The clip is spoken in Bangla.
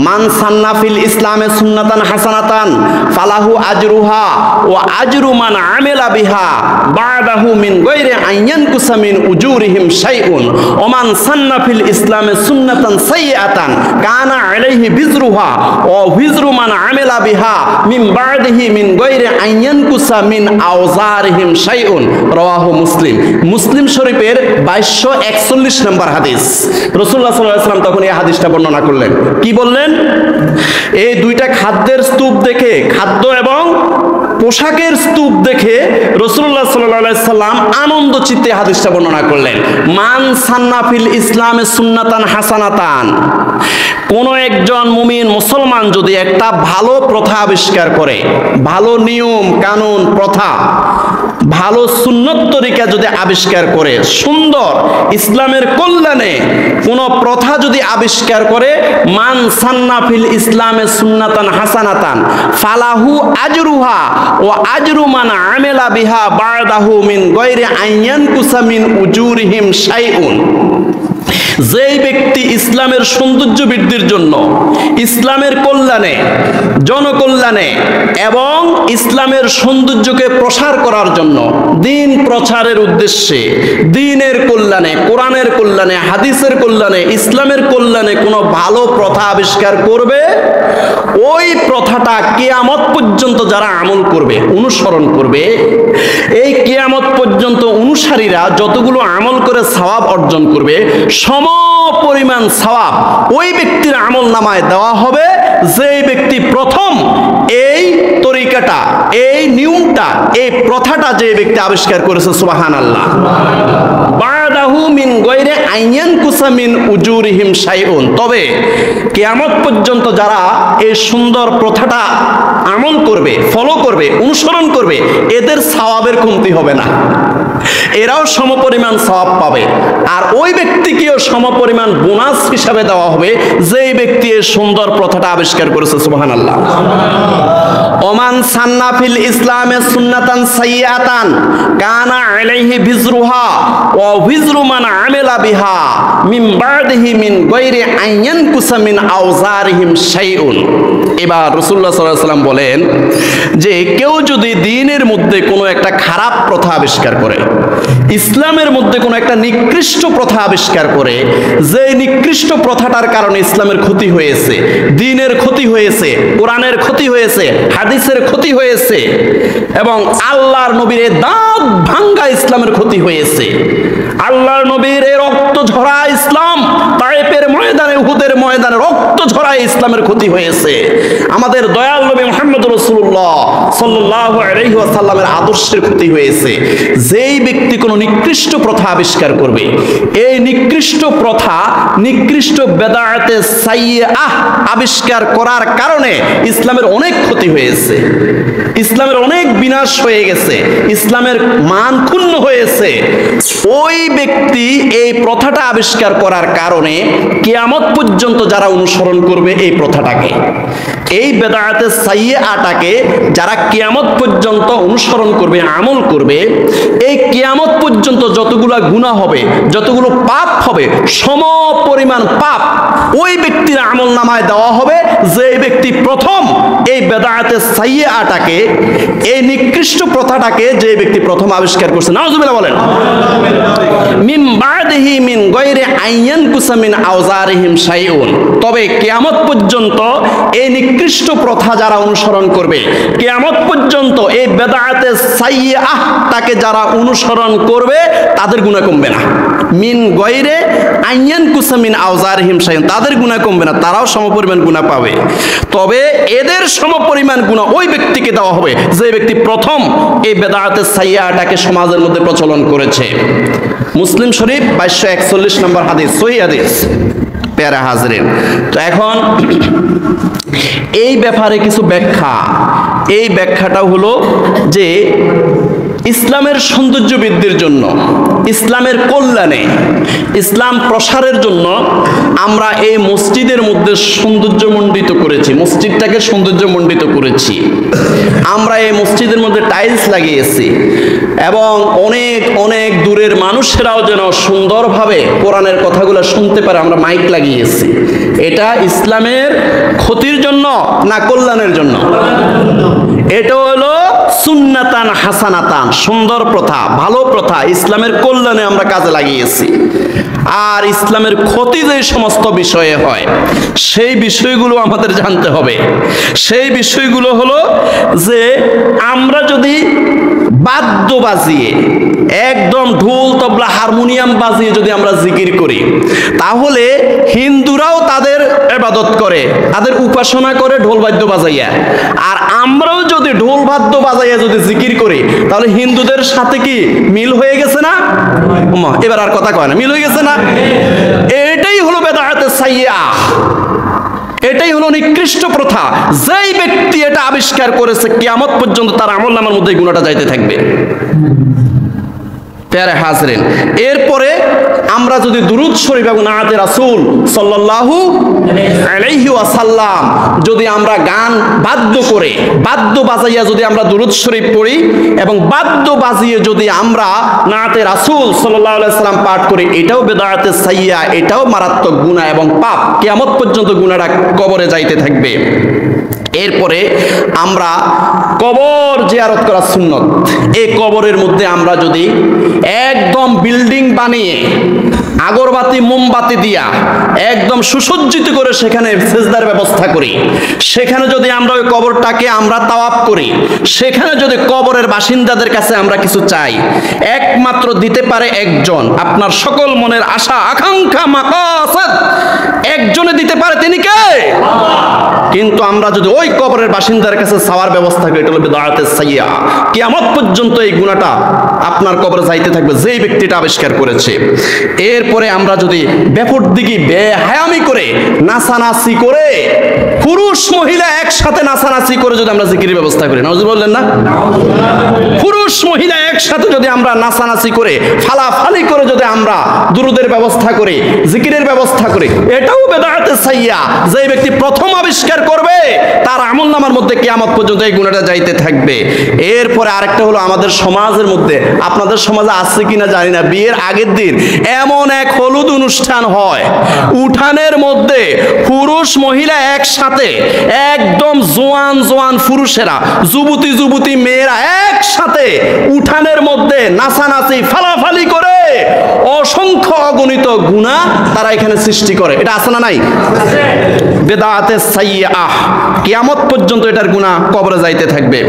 মান সান্না ফিল ইসলামে সুন্নাতান হাসানাতান ফালাহু আজরুহা ওয়া আজরু মান আমিলা বিহা বাদাহু মিন গায়রি আইয়ানকুসা মিন উজুরিহিম শাইউন ওয়া মান সান্না ফিল ইসলামে সুন্নাতান সাইয়্যাতান কানা আলাইহি বিজরুহা ওয়া বিজরু মান আমিলা বিহা মিন বাদিহি মিন গায়রি আইয়ানকুসা মিন আওজারিহিম শাইউন রাওয়াহু মুসলিম। মুসলিম শরীফের 2241 নম্বর হাদিস। রাসূলুল্লাহ সাল্লাল্লাহু আলাইহি ওয়াসাল্লাম তখন এই হাদিসটা বর্ণনা করলেন। কি বললেন? এই দুইটা খাদ্যের স্তূপ দেখে, খাদ্য এবং পোশাকের স্তূপ দেখে রাসূলুল্লাহ সাল্লাল্লাহু আলাইহি সাল্লাম আনন্দ চিত্তে হাদিসটা বর্ণনা করলেন। মান সান্না ফিল ইসলামে সুন্নাতান হাসানাতান, কোন একজন মুমিন মুসলমান যদি একটা ভালো প্রথা আবিষ্কার করে, ভালো নিয়ম কানুন প্রথা, ভালো সুন্নত তরিকা যদি আবিষ্কার করে, সুন্দর ইসলামের কল্যাণে কোন প্রথা যদি আবিষ্কার করে, মান সান্না ফিল ইসলামে সুন্নাতান হাসানাতান ফালাহু আজরুহা ও আজরু মান আমিলা বিহা বাদাহু মিন গায়রি আইয়ানকুসা মিন উজুরিহিম শাইউন। যেই ব্যক্তি ইসলামের সৌন্দর্য বৃদ্ধির জন্য, ইসলামের কল্যাণে, জনকল্যাণে এবং ইসলামের সৌন্দর্যকে প্রসার করার জন্য, দ্বীন প্রচারের উদ্দেশ্যে, দ্বীনের কল্যাণে, কোরআনের কল্যাণে, হাদিসের কল্যাণে, ইসলামের কল্যাণে কোনো ভালো প্রথা আবিষ্কার করবে, ওই প্রথাটা কিয়ামত পর্যন্ত যারা আমল করবে, অনুসরণ করবে, এই কিয়ামত পর্যন্ত অনুসারীরা যতগুলো আমল করে সওয়াব অর্জন করবে, সমপরিমাণ সওয়াব ওই ব্যক্তির আমল নামায় দেওয়া হবে যে ব্যক্তি প্রথম এই তরিকাটা, এই নিয়মটা, এই প্রথাটা যে ব্যক্তি আবিষ্কার করেছে। সুবহানাল্লাহ। বাদাহু মিন গায়রি আইয়ানকুসা মিন উজুরিহিম শাইউন। তবে কিয়ামত পর্যন্ত যারা এই সুন্দর প্রথাটা আমল করবে, ফলো করবে, অনুসরণ করবে, এদের সওয়াবের কমতি হবে না, এরাও সমপরিমাণ সওয়াব পাবে। আর ওই ব্যক্তিকেও সমপরিমাণ বোনাস হিসাবে দেওয়া হবে যেই ব্যক্তি এই সুন্দর প্রথাটা আবিষ্কার করেছে। সুবহানাল্লাহ। ওমান সান্না ফিল ইসলামে সুন্নাতান সাইয়্যাতান কানা আলাইহি বিজরুহা ওয়া বিজরু মান আমিলা বিহা মিন বাদিহি মিন গায়রি আইয়ানকুসা মিন আওজারিহিম শাইউন। এবার রাসূলুল্লাহ সাল্লাল্লাহু আলাইহি ওয়াসাল্লাম বলেন যে কেউ যদি দ্বীনের মধ্যে কোনো একটা খারাপ প্রথা আবিষ্কার করে, ইসলামের মধ্যে কোনো একটা নিকৃষ্ট প্রথা আবিষ্কার করে, যে নিকৃষ্ট প্রথাটার কারণে ইসলামের ক্ষতি হয়েছে, দ্বীনের ক্ষতি হয়েছে, কোরআনের ক্ষতি হয়েছে, হাদিসের ক্ষতি হয়েছে এবং আল্লাহর নবীর দাঁত ভাঙ্গা ইসলামের ক্ষতি হয়েছে, আল্লাহর নবীর রক্ত ঝরা ইসলাম, তায়েফের ময়দানে, উহুদের ময়দানে রক্ত ঝরা ইসলামের ক্ষতি হয়েছে, আমাদের দয়াল নবী মুহাম্মদ রাসূলুল্লাহ সাল্লাল্লাহু আলাইহি ওয়াসাল্লামের আদর্শের ক্ষতি হয়েছে। যেই ব্যক্তি কোনো নিকৃষ্ট প্রথা আবিষ্কার করবে, এই নিকৃষ্ট প্রথা, নিকৃষ্ট বেদাতে সাইয়্যাহ আবিষ্কার করার কারণে ইসলামের অনেক ক্ষতি হয়েছে, ইসলামের অনেক বিনাশ হয়ে গেছে, ইসলামের মান ক্ষুণ্ণ হয়েছে। ওই ব্যক্তি এই প্রথাটা আবিষ্কার করার কারণে কিয়ামত পর্যন্ত যারা অনুসরণ করবে এই প্রথাটাকে, এই বেদাতে সাইয়্যাহটাকে যারা কিয়ামত পর্যন্ত অনুসরণ করবে, আমল করবে, এই কিয়ামত পর্যন্ত যতগুলো গুনাহ হবে, যতগুলো পাপ হবে, সমপরিমাণ পাপ ওই ব্যক্তির আমল নামায় দেওয়া হবে যে ব্যক্তি প্রথম এই বেদাতে সাইয়্যাহটাকে, এই নিকৃষ্ট প্রথাটাকে যে ব্যক্তি প্রথম আবিষ্কার করছে। নাউজুবিল্লাহ বলেন। মিন বাদিহি মিন গায়রি আইয়ানকুসা মিন আওজারিহিম শাইউন। তবে কিয়ামত পর্যন্ত এই নিকৃষ্ট প্রথা যারা অনুসরণ করবে, কিয়ামত পর্যন্ত এই বেদাতে সাইয়্যাহটাকে যারা অনুসরণ করবে, তাদের গুনাহ কমবে না। মিন গায়রি আইয়ানকুসা মিন আওজারিহিম শাইউন, তাদের গুনাহ কমবে না, তারাও সমপরিমাণ গুনাহ পাবে। তবে এদের সমপরিমাণ গুনাহ ওই ব্যক্তিকে দেওয়া হবে যে ব্যক্তি প্রথম এই বেদাতে সাইয়্যাহটাকে সমাজের মধ্যে প্রচলন করেছে। মুসলিম শরীফ 2241 নম্বর হাদিস, সহিহ হাদিস। প্যারা হাজরিন, তো এখন এই ব্যাপারে কিছু ব্যাখ্যা। এই ব্যাখ্যাটা হলো যে ইসলামের সৌন্দর্য বৃদ্ধির জন্য, ইসলামের কল্যাণে, ইসলাম প্রসারের জন্য আমরা এই মসজিদের মধ্যে সৌন্দর্যমণ্ডিত করেছি, মসজিদটাকে সৌন্দর্যমণ্ডিত করেছি। আমরা এই মসজিদের মধ্যে টাইলস লাগিয়েছি এবং অনেক অনেক দূরের মানুষেরাও যেন সুন্দরভাবে কোরআনের কথাগুলো শুনতে পারে আমরা মাইক লাগিয়েছি। এটা ইসলামের ক্ষতির জন্য না কল্যাণের জন্য? এটা হলো সুন্নাতান হাসানাতান, সুন্দর প্রথা, ভালো প্রথা, ইসলামের কল্যাণে আমরা কাজে লাগিয়েছি। আর ইসলামের ক্ষতি যে সমস্ত বিষয়ে হয় সেই বিষয়গুলো আমাদের জানতে হবে। সেই বিষয়গুলো হলো যে আমরা যদি বাদ্য বাজিয়ে, একদম ঢোল তবলা হারমোনিয়াম বাজিয়ে যদি আমরা জিকির করি, তাহলে হিন্দুরাও তাদের ইবাদত করে, তাদের উপাসনা করে ঢোল বাদ্য বাজাইয়া। আর আমরাও যদি ঢোল বাদ্য বাজাইয়া যদি জিকির করি, তাহলে হিন্দুদের সাথে কি মিল হয়ে গেছে না? এবার আর কথা কয় না, মিল হয়ে গেছে না? এটাই হলো বেদাতে সাইয়্যা, এটাই হলো নিকৃষ্ট প্রথা। যেই ব্যক্তি এটা আবিষ্কার করেছে, কিয়ামত পর্যন্ত তার আমলনামার মধ্যে গুনাহটা যাইতে থাকবে। প্যারে হাজরেন, এরপরে আমরা যদি দুরূদ শরীফ এবং নাতে রাসূল সাল্লাল্লাহু আলাইহি ওয়াসাল্লাম যদি আমরা গান বাদ্য করে, বাদ্য বাজাইয়া যদি আমরা দুরূদ শরীফ পড়ি এবং বাদ্য বাজিয়ে যদি আমরা নাতে রাসূল সাল্লাল্লাহু আলাইহি ওয়াসাল্লাম পাঠ করি, এটাও বেদাতে সাইয়্যা, এটাও মারাত্মক গুনাহ এবং পাপ। কিয়ামত পর্যন্ত গুনাহটা কবরে যাইতে থাকবে। এরপরে আমরা কবর জিয়ারত করা সুন্নত। এই কবরের মধ্যে আমরা যদি একদম বিল্ডিং বানিয়ে আগরবাতি মোমবাতি দিয়া একদম সুসজ্জিত করে সেখানে সেজদার ব্যবস্থা করি, সেখানে যদি আমরা ওই কবরটাকে আমরা তাওয়াফ করি, সেখানে যদি কবরের বাসিন্দাদের কাছে আমরা কিছু চাই, একমাত্র দিতে পারে একজন। আপনার সকল মনের আশা আকাঙ্ক্ষা মাকাসাদ একজনে দিতে পারে, তিনি কে? কিন্তু আমরা যদি ওই কবরের বাসিন্দার কাছে চাওয়ার ব্যবস্থা করি, এটা হলো বিদআতে সাইয়্যা। কিয়ামত পর্যন্ত এই গুনাহটা আপনার কবরে যাইতে থাকবে, যেই ব্যক্তিটা আবিষ্কার করেছে। এরপরে আমরা যদি বেপরদিগি বেহায়ামি করে, নাচানাচি করে, পুরুষ মহিলা একসাথে নাচানাচি করে যদি আমরা জিকিরের ব্যবস্থা করি, নাউজুবিল্লাহ বললেন না? পুরুষ মহিলা একসাথে যদি আমরা নাচানাচি করে, ফালাফালি করে যদি আমরা দুরুদের ব্যবস্থা করি, জিকিরের ব্যবস্থা করি, এটাও বিদআতে সাইয়্যা। যেই ব্যক্তি প্রথম আবিষ্কার করবে, তার আমলনামার মধ্যে কিয়ামত পর্যন্ত এই গুনাহটা যাইতে থাকবে। এরপরে আরেকটা হলো আমাদের সমাজের মধ্যে, আপনাদের সমাজে আছে কিনা জানি না, বিয়ের আগের দিন এমন এক হলুদ অনুষ্ঠান হয়, উঠানের মধ্যে পুরুষ মহিলা একসাথে, একদম জোয়ান জোয়ান পুরুষেরা, যুবতী যুবতী মেয়েরা একসাথে উঠানের মধ্যে নাচানাচি ফালাফালি করে অসংখ্য অগণিত গুনাহ তারা এখানে সৃষ্টি করে। এটা আছে না নাই? বেদাতে সাইয়্যা, কিয়ামত পর্যন্ত এটার গুনাহ কবরে যাইতে থাকবে।